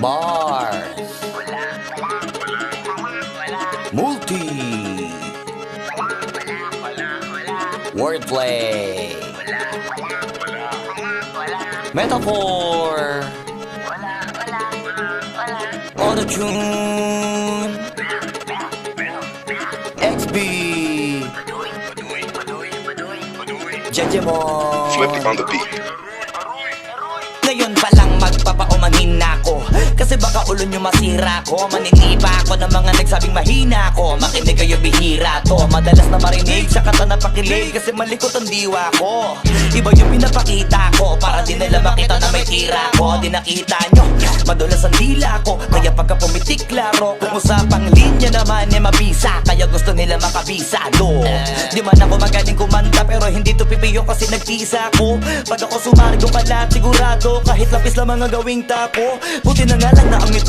Bars. Multi. Wordplay. Metaphor. Auto-tune. XB. Jejemon. Flippy on the beat. Ngayon pa lang magpapaumanhin na ako, kasi baka ulo nyo masira ko. Maninipa ako ng mga nagsabing mahina ko. Makinig kayo, bihira to. Madalas na marinig sa kata na pakilig, kasi malikot ang diwa ko. Iba yung pinapakita ko, para di nila makita na may tira ko. Di nakita nyo, madulas ang dila ko, kaya pagka pumitik klaro. Kung usapang linya naman mabisa, kaya gusto nila makabisa do. Di man ako magaling kumanta, pero hindi to pipiyo kasi nagtisa ko. Pag ako sumargo pala sigurado, kahit lapis lang mga gawing tako. Buti na nga lang na ang